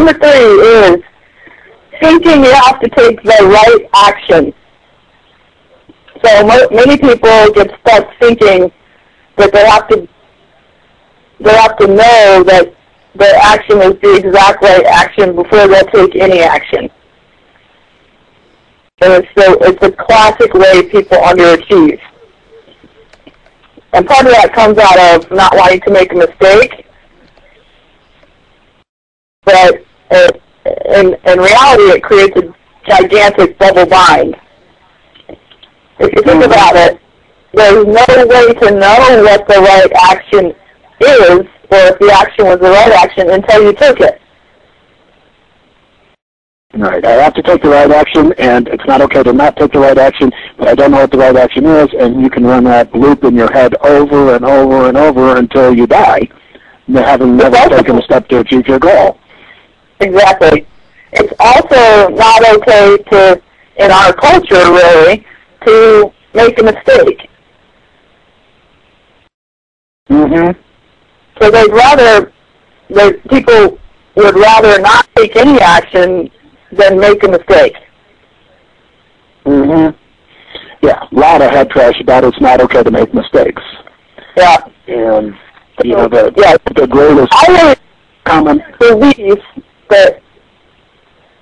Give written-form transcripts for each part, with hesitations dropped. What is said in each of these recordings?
Number 3 is thinking you have to take the right action. So many people get stuck thinking that they have to know that their action is the exact right action before they'll take any action. And it's a classic way people underachieve. And part of that comes out of not wanting to make a mistake. But in reality, it creates a gigantic double bind. If you think about it, there's no way to know what the right action is, or if the action was the right action, until you took it. Right, I have to take the right action, and it's not okay to not take the right action, but I don't know what the right action is, and you can run that loop in your head over and over and over until you die, having never taken a step to achieve your goal. Exactly. It's also not okay to, in our culture really, to make a mistake. Mm-hmm. So people would rather not take any action than make a mistake. Mm-hmm. Yeah, a lot of head trash about it's not okay to make mistakes. Yeah. And, you know, the greatest common belief that,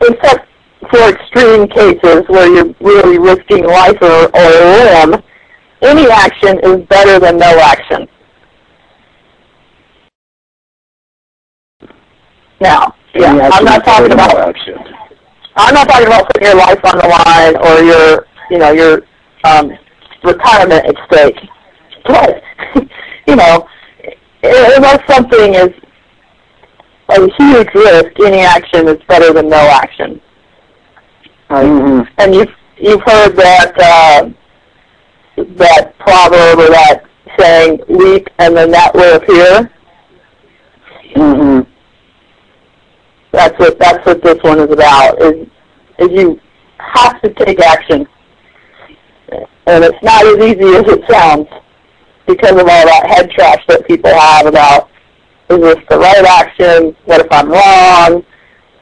except for extreme cases where you're really risking life or limb, any action is better than no action. Now, I'm not talking about putting your life on the line or your retirement at stake. But unless something is a huge risk, any action is better than no action. Mm-hmm. And you've heard that proverb or that saying, "Leap and the net will appear." Mm-hmm. That's what this one is about. Is you have to take action, and it's not as easy as it sounds because of all that head trash that people have about, is this the right action? What if I'm wrong?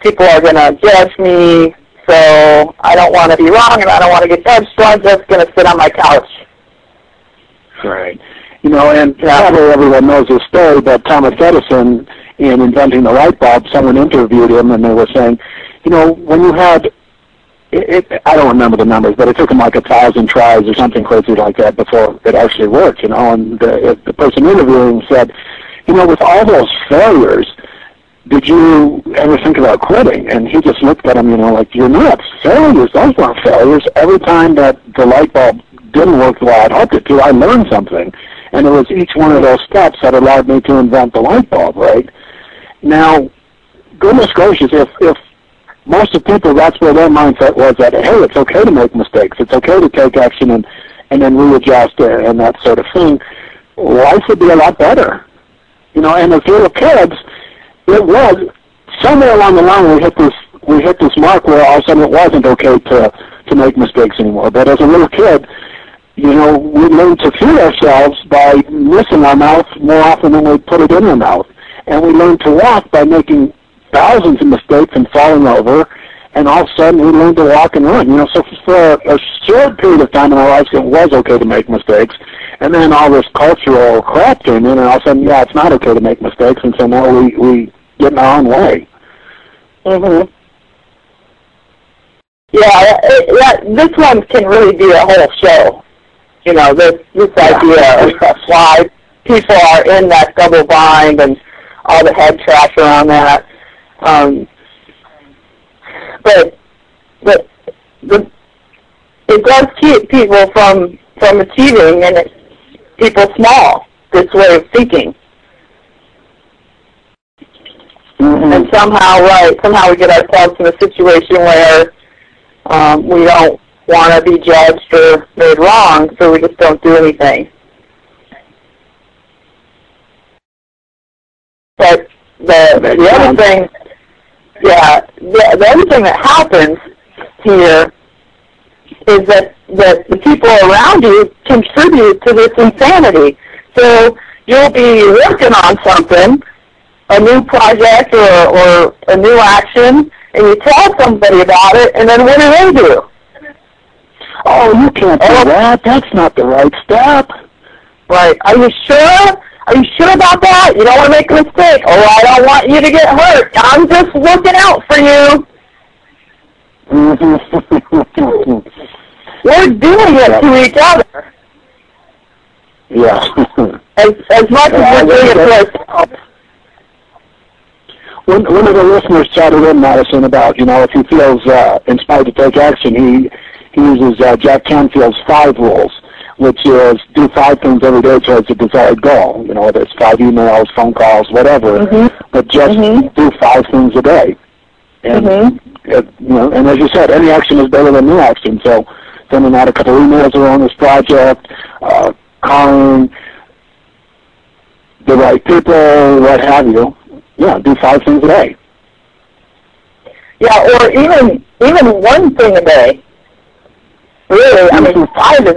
People are going to judge me, so I don't want to be wrong and I don't want to get judged, so I'm just going to sit on my couch. Right. And probably everyone knows this story, but Thomas Edison, in inventing the light bulb, someone interviewed him and they were saying, when you had, I don't remember the numbers, but it took him like 1,000 tries or something crazy like that before it actually worked, and the person interviewing said, with all those failures, did you ever think about quitting? And he just looked at him, like, you're nuts. Failures, those weren't failures. Every time that the light bulb didn't work the way I'd hoped it to, I learned something. And it was each one of those steps that allowed me to invent the light bulb, right? Now, goodness gracious, if most of the people, that's where their mindset was, that, hey, it's okay to make mistakes. It's okay to take action and then readjust and that sort of thing. Life would be a lot better. And as little kids, it was, somewhere along the line we hit this mark where all of a sudden it wasn't okay to make mistakes anymore. But as a little kid, we learned to feed ourselves by missing our mouth more often than we put it in our mouth. And we learned to walk by making thousands of mistakes and falling over, and all of a sudden we learned to walk and run. So for a short period of time in our lives, it was okay to make mistakes, and then all this cultural crap came in, and all of a sudden, it's not okay to make mistakes, and so now we get in our own way. Mm-hmm. Yeah, this one can really be a whole show. This idea of why people are in that double bind and all the head trash around that. But it does keep people from achieving, and it people small, this way of thinking. Mm-hmm. And somehow we get ourselves in a situation where we don't want to be judged or made wrong, so we just don't do anything. But the other thing, the other thing that happens here is that the people around you contribute to this insanity. So you'll be working on something, a new project or a new action, and you tell somebody about it, and then what do? Oh, you can't do that. That's not the right step. Right. Are you sure? Are you sure about that? You don't want to make a mistake. Oh, I don't want you to get hurt. I'm just looking out for you. We're doing it to each other. Yeah. as much as we're doing it to ourselves. One of the listeners chatted in, Madison, about, if he feels inspired to take action, he uses Jack Canfield's 5 rules, which is do 5 things every day towards a desired goal. Whether it's 5 emails, phone calls, whatever, but just do 5 things a day. And, and as you said, any action is better than no action. So sending out a couple emails around this project, calling the right people, what have you. Yeah, do 5 things a day. Yeah, or even 1 thing a day. Really, I mean, 5 is